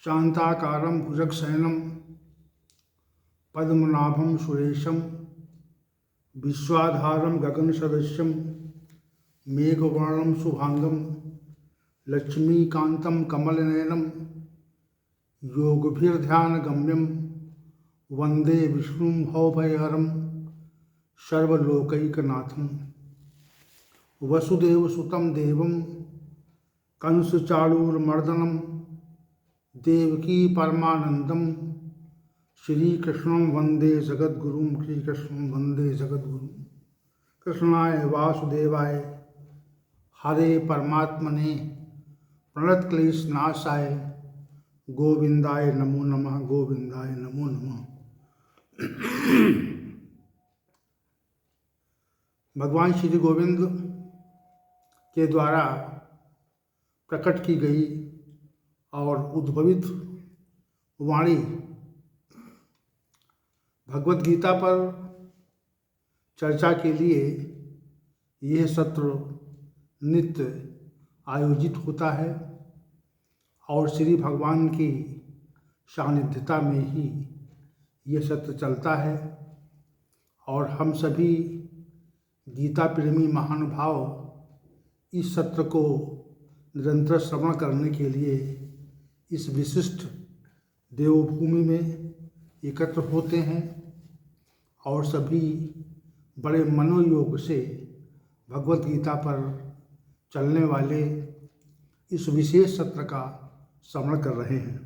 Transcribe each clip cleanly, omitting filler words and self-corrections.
शांताकारं भुजगशयनं पद्मनाभं सुरेशं विश्वाधारं गगनसदृशं मेघवर्णं शुभांगं लक्ष्मीकान्तं कमलनयनं योगभिर्ध्यानगम्यं वन्दे विष्णुं भवभयहरं सर्वलोकैकनाथं वसुदेवसुतं देवं कंसचाणूरमर्दनं देवकी परमानंदम श्रीकृष्णं वंदे जगद्गुरुं श्रीकृष्णं वंदे जगद्गुरुं कृष्णाय वासुदेवाय हरे परमात्मने प्रणतक्लेशनाशाय गोविंदाय नमो नमः गोविंदाय नमो नमः। भगवान श्री गोविंद के द्वारा प्रकट की गई और उद्भवित वाणी भगवत गीता पर चर्चा के लिए यह सत्र नित्य आयोजित होता है और श्री भगवान की सानिध्यता में ही यह सत्र चलता है और हम सभी गीता प्रेमी महानुभाव इस सत्र को निरंतर श्रवण करने के लिए इस विशिष्ट देवभूमि में एकत्र होते हैं और सभी बड़े मनोयोग से भगवत गीता पर चलने वाले इस विशेष सत्र का श्रवण कर रहे हैं।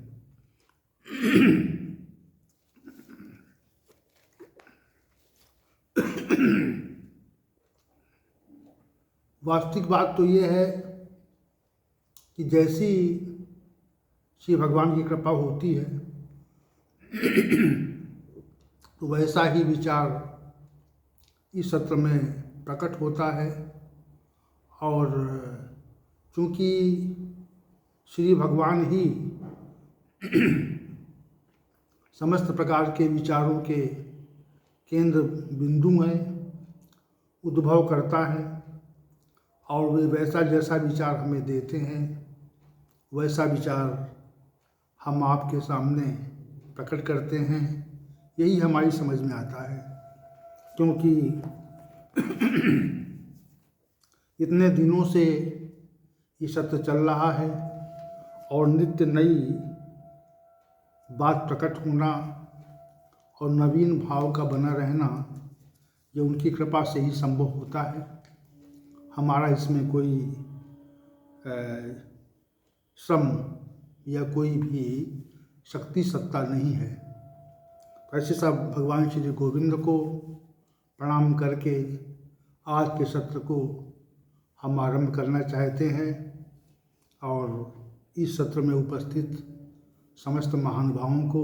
वास्तविक बात तो ये है कि जैसी श्री भगवान की कृपा होती है तो वैसा ही विचार इस सत्र में प्रकट होता है और चूँकि श्री भगवान ही समस्त प्रकार के विचारों के केंद्र बिंदु हैं, उद्भव करता है और वे वैसा जैसा विचार हमें देते हैं वैसा विचार हम आपके सामने प्रकट करते हैं। यही हमारी समझ में आता है क्योंकि इतने दिनों से ये सत्र चल रहा है और नित्य नई बात प्रकट होना और नवीन भाव का बना रहना ये उनकी कृपा से ही संभव होता है। हमारा इसमें कोई श्रम या कोई भी शक्ति सत्ता नहीं है। ऐसे सब भगवान श्री गोविंद को प्रणाम करके आज के सत्र को हम आरंभ करना चाहते हैं और इस सत्र में उपस्थित समस्त महानुभावों को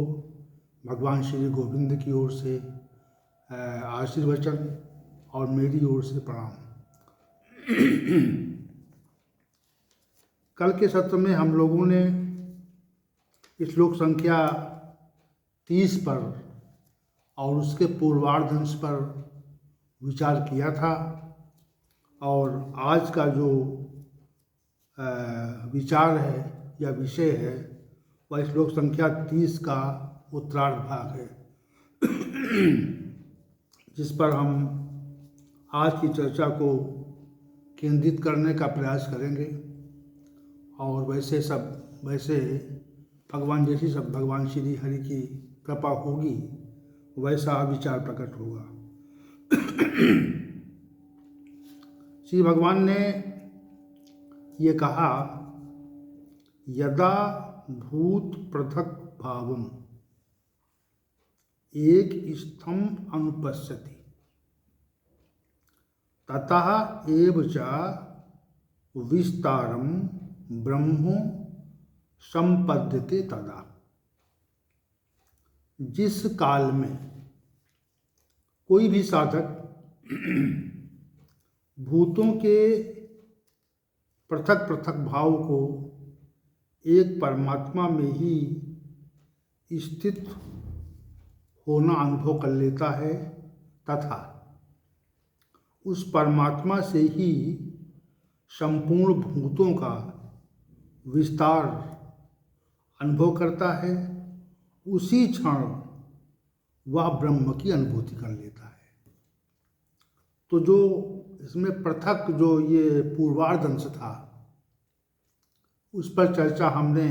भगवान श्री गोविंद की ओर से आशीर्वचन और मेरी ओर से प्रणाम। कल के सत्र में हम लोगों ने श्लोक संख्या 30 पर और उसके पूर्वार्ध अंश पर विचार किया था और आज का जो विचार है या विषय है वह श्लोक संख्या 30 का उत्तरार्ध भाग है जिस पर हम आज की चर्चा को केंद्रित करने का प्रयास करेंगे और वैसे भगवान जैसी सब भगवान श्री हरि की कृपा होगी वैसा विचार प्रकट होगा। श्री भगवान ने ये कहा यदा भूत पृथक भावम एक स्थम अनुपश्यति ततः एव च विस्तारम ब्रह्मो संपद्यते तदा। जिस काल में कोई भी साधक भूतों के पृथक पृथक भाव को एक परमात्मा में ही स्थित होना अनुभव कर लेता है तथा उस परमात्मा से ही संपूर्ण भूतों का विस्तार अनुभव करता है, उसी क्षण वह ब्रह्म की अनुभूति कर लेता है। तो जो इसमें पृथक जो ये पूर्वार्ध अंश था, उस पर चर्चा हमने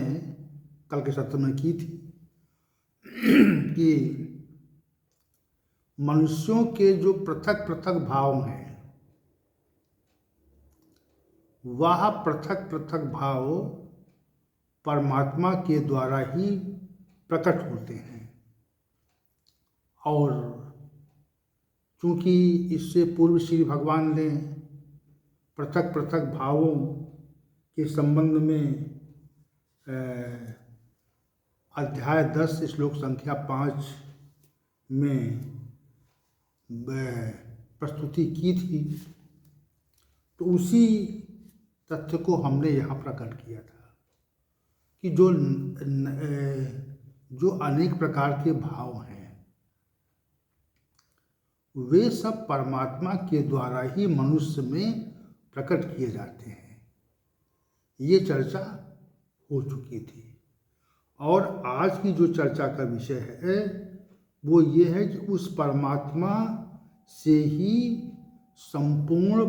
कल के सत्र में की थी कि मनुष्यों के जो पृथक पृथक भाव हैं, वह पृथक पृथक भाव परमात्मा के द्वारा ही प्रकट होते हैं। और चूँकि इससे पूर्व श्री भगवान ने पृथक पृथक भावों के संबंध में अध्याय 10 श्लोक संख्या 5 में प्रस्तुति की थी, तो उसी तथ्य को हमने यहाँ प्रकट किया था कि जो अनेक प्रकार के भाव हैं, वे सब परमात्मा के द्वारा ही मनुष्य में प्रकट किए जाते हैं। ये चर्चा हो चुकी थी। और आज की जो चर्चा का विषय है वो ये है कि उस परमात्मा से ही संपूर्ण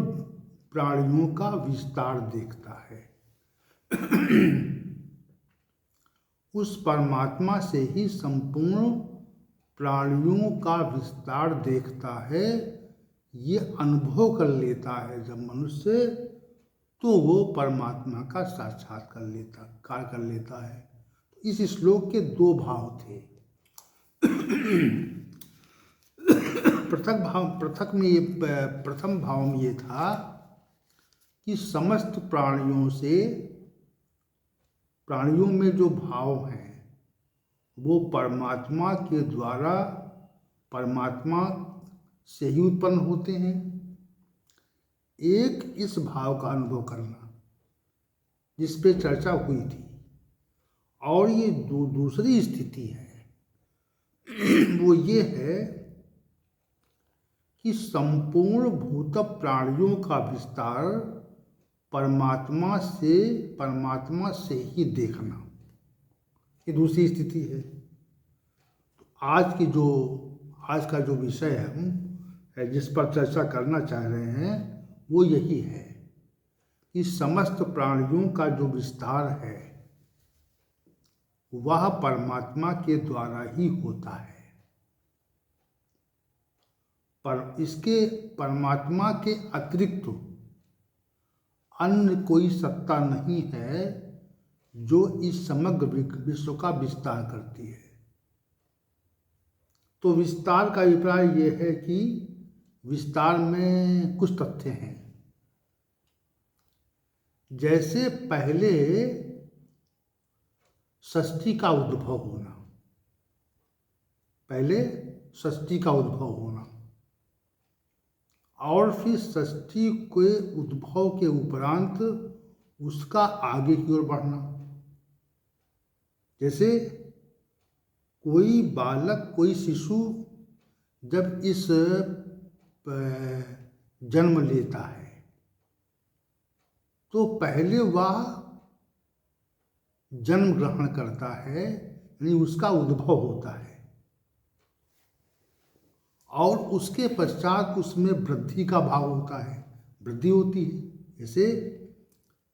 प्राणियों का विस्तार देखता है। उस परमात्मा से ही संपूर्ण प्राणियों का विस्तार देखता है, ये अनुभव कर लेता है जब मनुष्य, तो वो परमात्मा का साक्षात्कार कर लेता है। इस श्लोक के दो भाव थे। प्रथम भाव में ये था कि समस्त प्राणियों में जो भाव हैं वो परमात्मा के द्वारा परमात्मा से ही उत्पन्न होते हैं। एक इस भाव का अनुभव करना, जिस पे चर्चा हुई थी। और ये दूसरी स्थिति है वो ये है कि संपूर्ण भूत प्राणियों का विस्तार परमात्मा से ही देखना, ये दूसरी स्थिति है। तो आज का जो विषय है जिस पर चर्चा करना चाह रहे हैं वो यही है कि समस्त प्राणियों का जो विस्तार है वह परमात्मा के द्वारा ही होता है। पर इसके परमात्मा के अतिरिक्त अन्य कोई सत्ता नहीं है जो इस समग्र विश्व का विस्तार करती है। तो विस्तार का अभिप्राय यह है कि विस्तार में कुछ तथ्य हैं। जैसे पहले सृष्टि का उद्भव होना, और फिर सृष्टि के उद्भव के उपरांत उसका आगे की ओर बढ़ना। जैसे कोई बालक, कोई शिशु जब इस जन्म लेता है तो पहले वह जन्म ग्रहण करता है, यानी उसका उद्भव होता है, और उसके पश्चात उसमें वृद्धि का भाव होता है, वृद्धि होती है। जैसे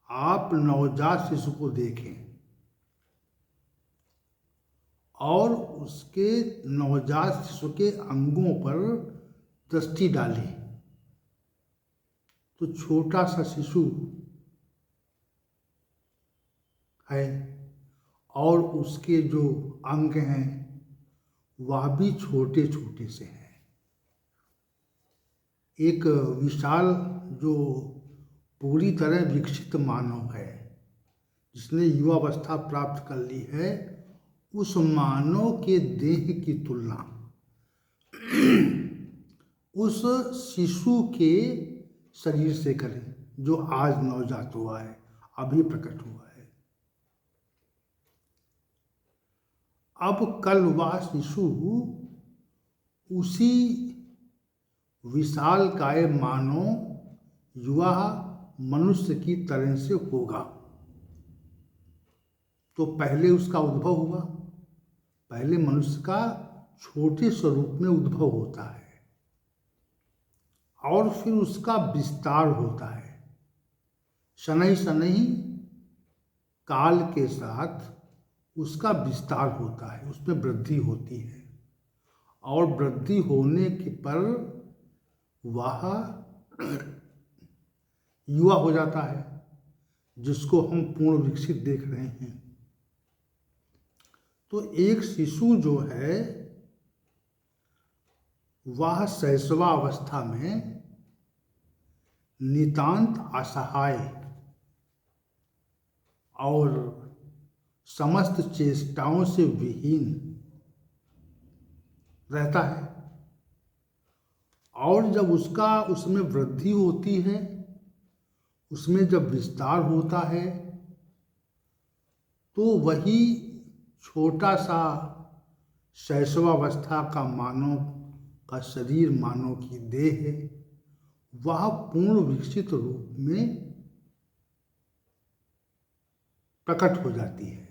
आप नवजात शिशु को देखें और उसके नवजात शिशु के अंगों पर दृष्टि डालें तो छोटा सा शिशु है और उसके जो अंग हैं वह भी छोटे छोटे से हैं। एक विशाल जो पूरी तरह विकसित मानव है, जिसने युवावस्था प्राप्त कर ली है, उस मानव के देह की तुलना उस शिशु के शरीर से करें जो आज नवजात हुआ है, अभी प्रकट हुआ है। अब कल वह शिशु उसी विशालकाय मानव युवा मनुष्य की तरह से होगा। तो पहले उसका उद्भव हुआ। पहले मनुष्य का छोटे स्वरूप में उद्भव होता है और फिर उसका विस्तार होता है। शनैः शनैः काल के साथ उसका विस्तार होता है, उसमें वृद्धि होती है और वृद्धि होने के पर वह युवा हो जाता है, जिसको हम पूर्ण विकसित देख रहे हैं। तो एक शिशु जो है वह शैशवावस्था में नितांत असहाय और समस्त चेष्टाओं से विहीन रहता है और जब उसमें वृद्धि होती है, उसमें जब विस्तार होता है, तो वही छोटा सा शैशवावस्था का मानव का शरीर, मानव की देह है, वह पूर्ण विकसित रूप में प्रकट हो जाती है।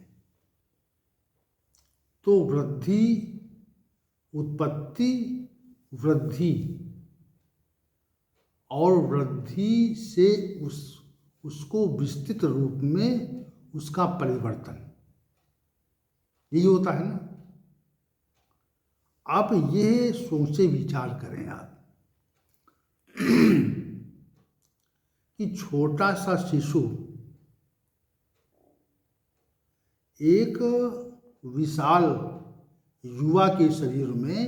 तो वृद्धि, उत्पत्ति, वृद्धि और वृद्धि से उसको विस्तृत रूप में उसका परिवर्तन, यही होता है ना। आप ये सोचे विचार करें आप कि छोटा सा शिशु एक विशाल युवा के शरीर में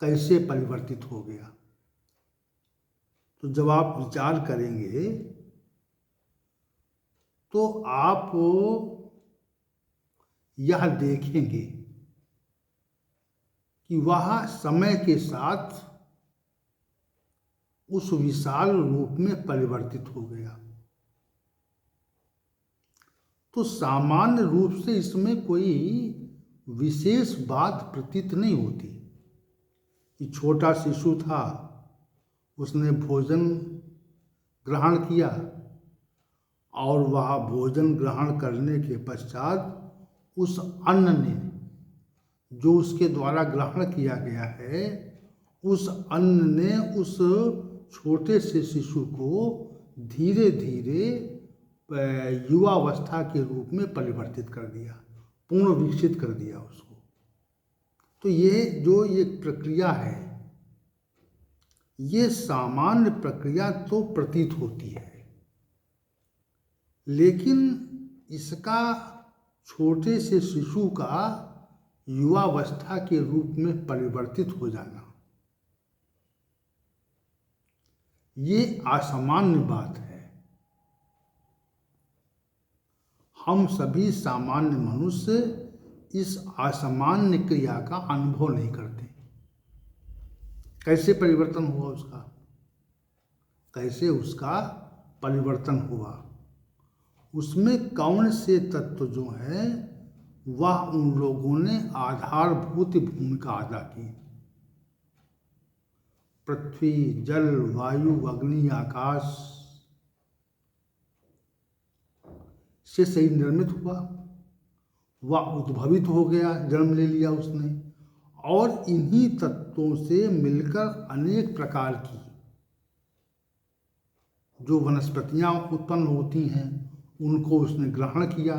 कैसे परिवर्तित हो गया। तो जब आप विचार करेंगे तो आप यह देखेंगे कि वह समय के साथ उस विशाल रूप में परिवर्तित हो गया। तो सामान्य रूप से इसमें कोई विशेष बात प्रतीत नहीं होती कि छोटा शिशु था, उसने भोजन ग्रहण किया और वह भोजन ग्रहण करने के पश्चात उस अन्न ने, जो उसके द्वारा ग्रहण किया गया है, उस अन्न ने उस छोटे से शिशु को धीरे धीरे युवावस्था के रूप में परिवर्तित कर दिया, पूर्ण विकसित कर दिया उसको। तो ये जो एक प्रक्रिया है, ये सामान्य प्रक्रिया तो प्रतीत होती है, लेकिन इसका छोटे से शिशु का युवावस्था के रूप में परिवर्तित हो जाना, ये असामान्य बात है। हम सभी सामान्य मनुष्य इस असामान्य क्रिया का अनुभव नहीं करते। कैसे परिवर्तन हुआ उसका, कैसे उसका परिवर्तन हुआ, उसमें कौन से तत्व जो है वह उन लोगों ने आधारभूत भूमिका अदा की। पृथ्वी, जल, वायु, अग्नि, आकाश से सही निर्मित हुआ, वह उद्भवित हो गया, जन्म ले लिया उसने, और इन्हीं तत्वों से मिलकर अनेक प्रकार की जो वनस्पतियां उत्पन्न होती हैं उनको उसने ग्रहण किया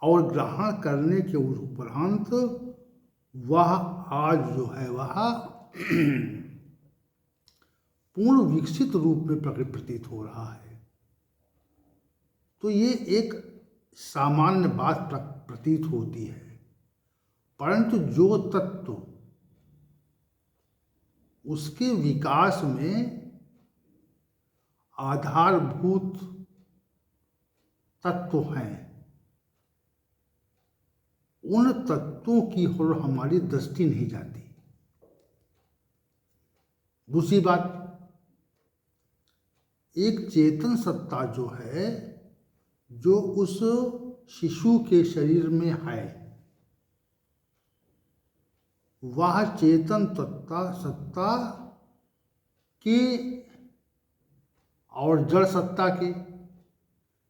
और ग्रहण करने के उपरांत वह आज जो है वह पूर्ण विकसित रूप में प्रतीत हो रहा है। तो ये एक सामान्य बात प्रतीत होती है, परंतु जो तत्व उसके विकास में आधारभूत तत्व हैं, उन तत्वों की ओर हमारी दृष्टि नहीं जाती। दूसरी बात, एक चेतन सत्ता जो है, जो उस शिशु के शरीर में है, वह चेतन सत्ता के और जड़ सत्ता के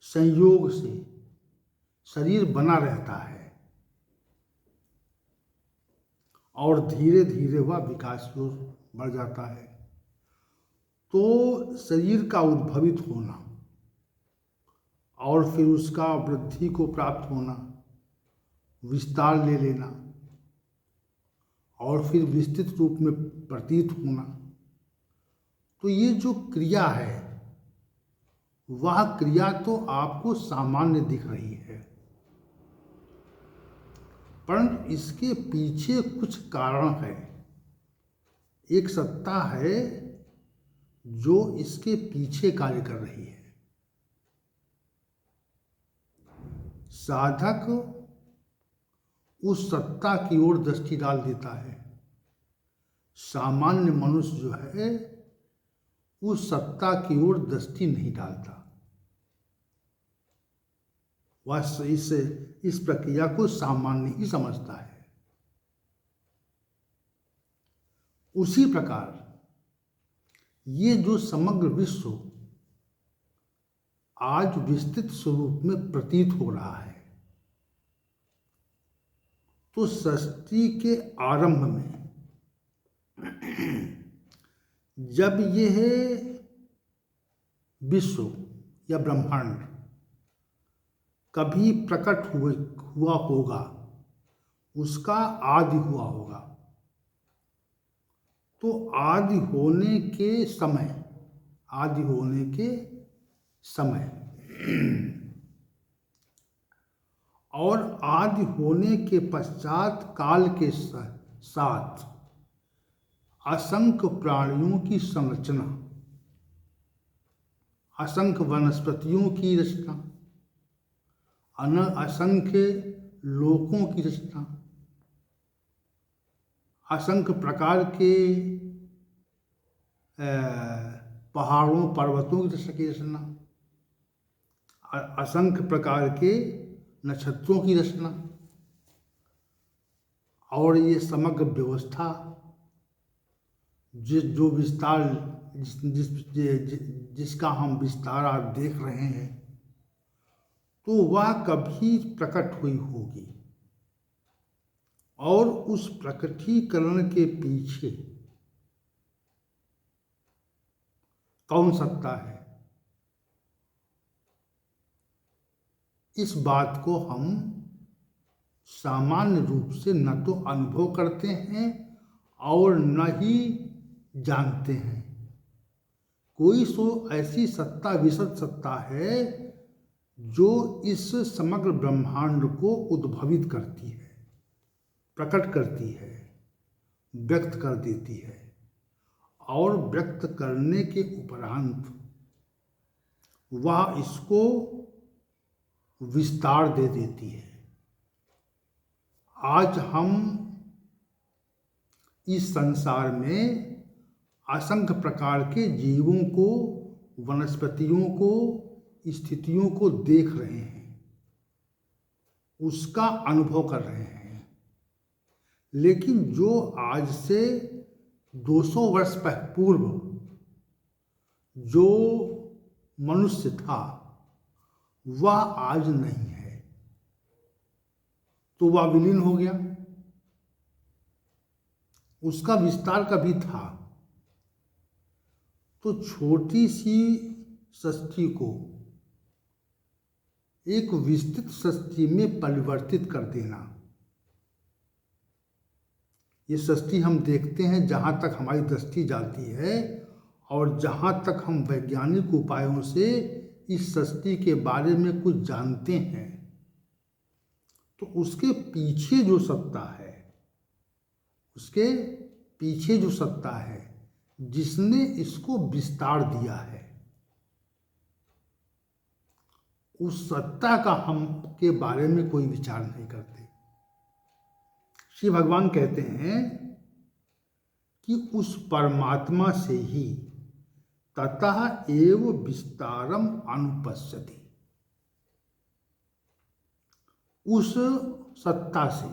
संयोग से शरीर बना रहता है और धीरे धीरे वह विकास की ओर बढ़ जाता है। तो शरीर का उद्भवित होना और फिर उसका वृद्धि को प्राप्त होना, विस्तार ले लेना और फिर विस्तृत रूप में प्रतीत होना, तो ये जो क्रिया है वह क्रिया तो आपको सामान्य दिख रही है, परंतु इसके पीछे कुछ कारण है। एक सत्ता है जो इसके पीछे कार्य कर रही है। साधक उस सत्ता की ओर दृष्टि डाल देता है। सामान्य मनुष्य जो है उस सत्ता की ओर दृष्टि नहीं डालता। वह इस प्रक्रिया को सामान्य ही समझता है। उसी प्रकार ये जो समग्र विश्व आज विस्तृत स्वरूप में प्रतीत हो रहा है, तो सृष्टि के आरंभ में जब यह विश्व या ब्रह्मांड कभी प्रकट हुआ होगा, उसका आदि हुआ होगा, तो आदि होने के समय और आदि होने के पश्चात काल के साथ असंख्य प्राणियों की संरचना, असंख्य वनस्पतियों की रचना, असंख्य लोकों की रचना, असंख्य प्रकार के पहाड़ों पर्वतों की रचना, असंख्य प्रकार के नक्षत्रों की रचना, और ये समग्र व्यवस्था जो विस्तार जिसका हम विस्तार आज देख रहे हैं, तो वह कभी प्रकट हुई होगी और उस प्रकटीकरण के पीछे कौन सत्ता है, इस बात को हम सामान्य रूप से न तो अनुभव करते हैं और न ही जानते हैं। कोई सो ऐसी सत्ता, विशद सत्ता है जो इस समग्र ब्रह्मांड को उद्भवित करती है, प्रकट करती है, व्यक्त कर देती है और व्यक्त करने के उपरांत वह इसको विस्तार दे देती है। आज हम इस संसार में असंख्य प्रकार के जीवों को, वनस्पतियों को, स्थितियों को देख रहे हैं, उसका अनुभव कर रहे हैं। लेकिन जो आज से 200 वर्ष पूर्व जो मनुष्य था वह आज नहीं है, तो वह विलीन हो गया। उसका विस्तार कभी था, तो छोटी सी सृष्टि को एक विस्तृत सृष्टि में परिवर्तित कर देना, ये सृष्टि हम देखते हैं जहाँ तक हमारी दृष्टि जाती है और जहाँ तक हम वैज्ञानिक उपायों से इस सृष्टि के बारे में कुछ जानते हैं, तो उसके पीछे जो सत्ता है, उसके पीछे जो सत्ता है जिसने इसको विस्तार दिया है, उस सत्ता का हम के बारे में कोई विचार नहीं करते। श्री भगवान कहते हैं कि उस परमात्मा से ही ततः एव विस्तारम अनुपश्यति, उस सत्ता से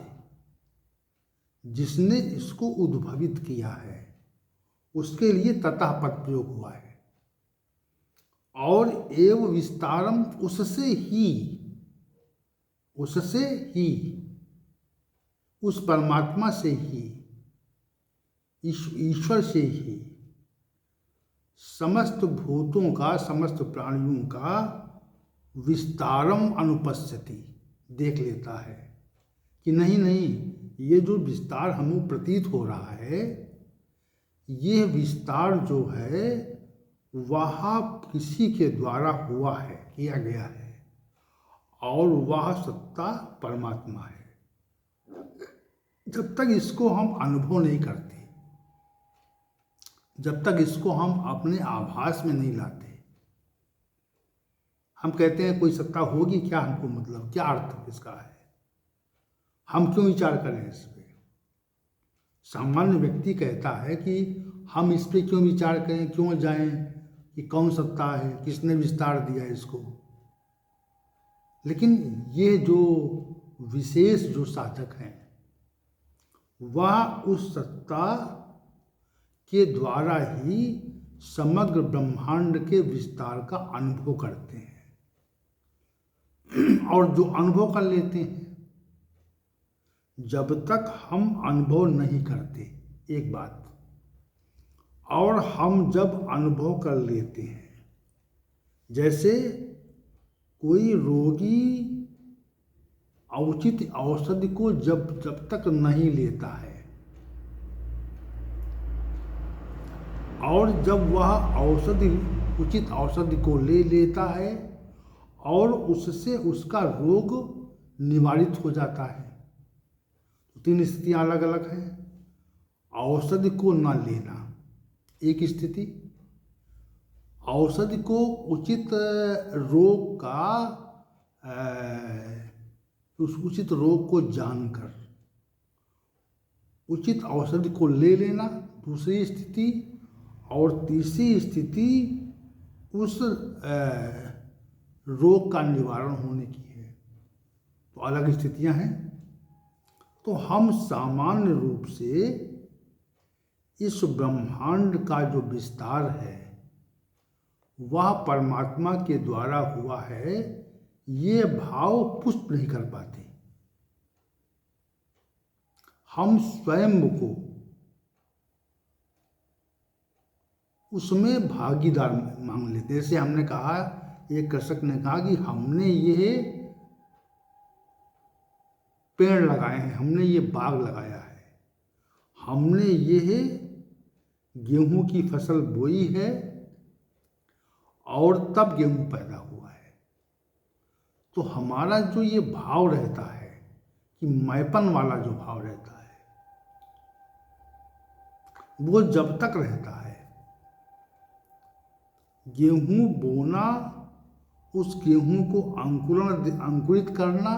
जिसने इसको उद्भवित किया है, उसके लिए ततः पद प्रयोग हुआ है। और एव विस्तारम, उससे ही उससे ही, उस परमात्मा से ही, ईश्वर से ही समस्त भूतों का, समस्त प्राणियों का विस्तारम अनुपश्यति, देख लेता है कि नहीं नहीं, ये जो विस्तार हमें प्रतीत हो रहा है, ये विस्तार जो है वह किसी के द्वारा हुआ है, किया गया है, और वह सत्ता परमात्मा है। जब तक इसको हम अनुभव नहीं करते, जब तक इसको हम अपने आभास में नहीं लाते, हम कहते हैं कोई सत्ता होगी, क्या हमको मतलब, क्या अर्थ इसका है, हम क्यों विचार करें इस पे। सामान्य व्यक्ति कहता है कि हम इस पे क्यों विचार करें, क्यों जाएं कि कौन सत्ता है, किसने विस्तार दिया इसको। लेकिन ये जो विशेष जो साधक हैं, वह उस सत्ता के द्वारा ही समग्र ब्रह्मांड के विस्तार का अनुभव करते हैं। और जो अनुभव कर लेते हैं, जब तक हम अनुभव नहीं करते, एक बात, और हम जब अनुभव कर लेते हैं, जैसे कोई रोगी उचित औषधि को जब तक नहीं लेता है, और जब वह औषधि, उचित औषधि को ले लेता है और उससे उसका रोग निवारित हो जाता है, तो तीन स्थितियां अलग अलग हैं। औषधि को न लेना एक स्थिति, औषधि को उचित रोग का उस उचित रोग को जानकर उचित औषधि को ले लेना दूसरी स्थिति, और तीसरी स्थिति उस रोग का निवारण होने की है। तो अलग स्थितियां हैं। तो हम सामान्य रूप से इस ब्रह्मांड का जो विस्तार है वह परमात्मा के द्वारा हुआ है, ये भाव पुष्ट नहीं कर पाते। हम स्वयं को उसमें भागीदार मान लेते। जैसे हमने कहा, एक कृषक ने कहा कि हमने ये पेड़ लगाए हैं, हमने ये बाग लगाया है, हमने ये गेहूं की फसल बोई है, और तब गेहूं पैदा हुआ है। तो हमारा जो ये भाव रहता है कि मैपन वाला जो भाव रहता है, वो जब तक रहता है, गेहूं बोना, उस गेहूं को अंकुरित करना,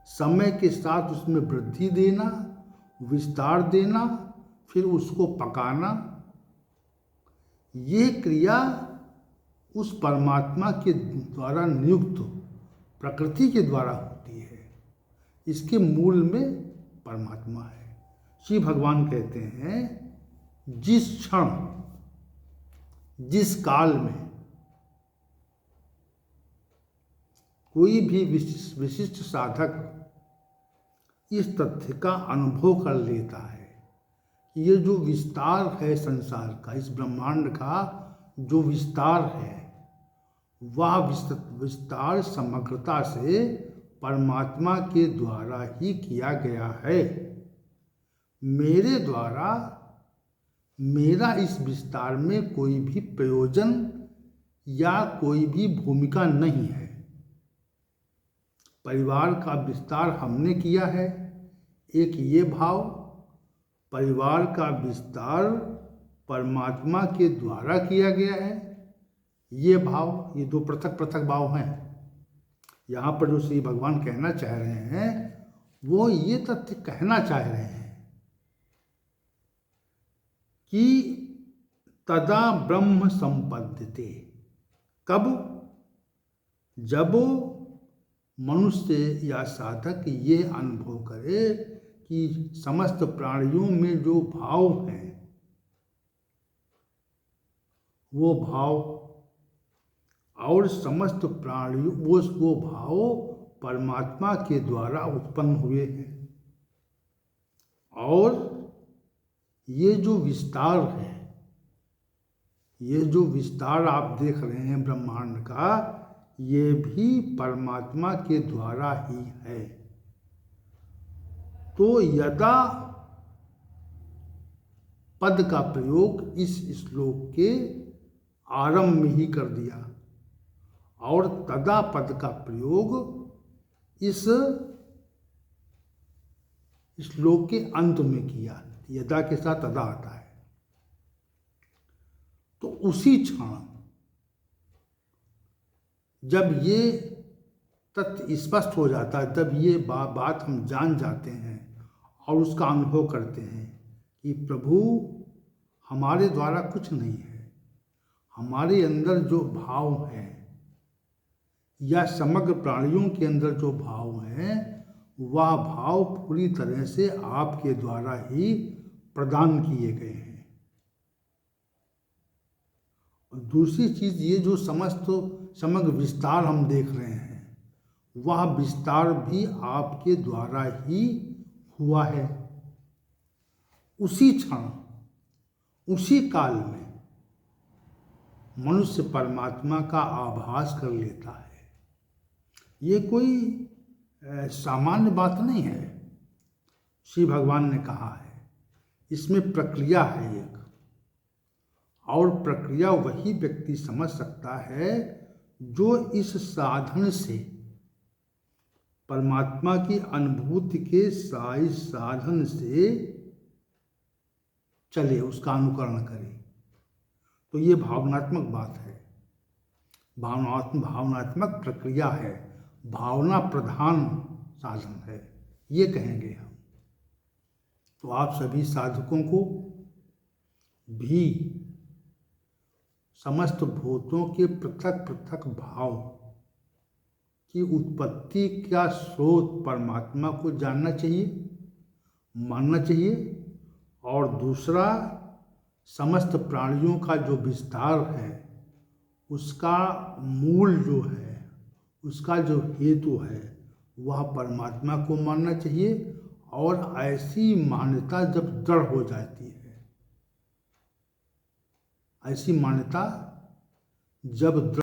समय के साथ उसमें वृद्धि देना, विस्तार देना, फिर उसको पकाना, ये क्रिया उस परमात्मा के द्वारा नियुक्त प्रकृति के द्वारा होती है। इसके मूल में परमात्मा है। श्री भगवान कहते हैं, जिस क्षण, जिस काल में कोई भी विशिष्ट साधक इस तथ्य का अनुभव कर लेता है कि ये जो विस्तार है संसार का, इस ब्रह्मांड का जो विस्तार है, वह विस्तार समग्रता से परमात्मा के द्वारा ही किया गया है। मेरे द्वारा, मेरा इस विस्तार में कोई भी प्रयोजन या कोई भी भूमिका नहीं है। परिवार का विस्तार हमने किया है, एक ये भाव, परिवार का विस्तार परमात्मा के द्वारा किया गया है, ये भाव, ये दो पृथक पृथक भाव हैं। यहाँ पर जो श्री भगवान कहना चाह रहे हैं, वो ये तथ्य कहना चाह रहे हैं कि तदा ब्रह्म संपद्यते। कब? जब मनुष्य या साधक ये अनुभव करे कि समस्त प्राणियों में जो भाव हैं, वो भाव और समस्त प्राणियों, वो भाव परमात्मा के द्वारा उत्पन्न हुए हैं। और ये जो विस्तार है, ये जो विस्तार आप देख रहे हैं ब्रह्मांड का, ये भी परमात्मा के द्वारा ही है। तो यदा पद का प्रयोग इस श्लोक के आरंभ में ही कर दिया और तदा पद का प्रयोग इस श्लोक के अंत में किया। यदा के साथ तदा आता है। तो उसी क्षण जब ये तथ्य स्पष्ट हो जाता है, तब ये बात हम जान जाते हैं और उसका अनुभव करते हैं कि प्रभु हमारे द्वारा कुछ नहीं है। हमारे अंदर जो भाव है या समग्र प्राणियों के अंदर जो भाव है, वह भाव पूरी तरह से आपके द्वारा ही प्रदान किए गए हैं। और दूसरी चीज, ये जो समग्र विस्तार हम देख रहे हैं, वह विस्तार भी आपके द्वारा ही हुआ है। उसी क्षण, उसी काल में मनुष्य परमात्मा का आभास कर लेता है। ये कोई सामान्य बात नहीं है। श्री भगवान ने कहा है इसमें प्रक्रिया है एक, और प्रक्रिया वही व्यक्ति समझ सकता है जो इस साधन से, परमात्मा की अनुभूति के इस साधन से चले, उसका अनुकरण करे। तो ये भावनात्मक बात है, भावनात्मक प्रक्रिया है, भावना प्रधान साधन है, ये कहेंगे हम। तो आप सभी साधकों को भी समस्त भूतों के पृथक पृथक भाव की उत्पत्ति का स्रोत परमात्मा को जानना चाहिए, मानना चाहिए। और दूसरा, समस्त प्राणियों का जो विस्तार है, उसका मूल जो है, उसका जो हेतु है, वह परमात्मा को मानना चाहिए। और ऐसी मान्यता जब दृढ़ हो जाती है, ऐसी मान्यता जब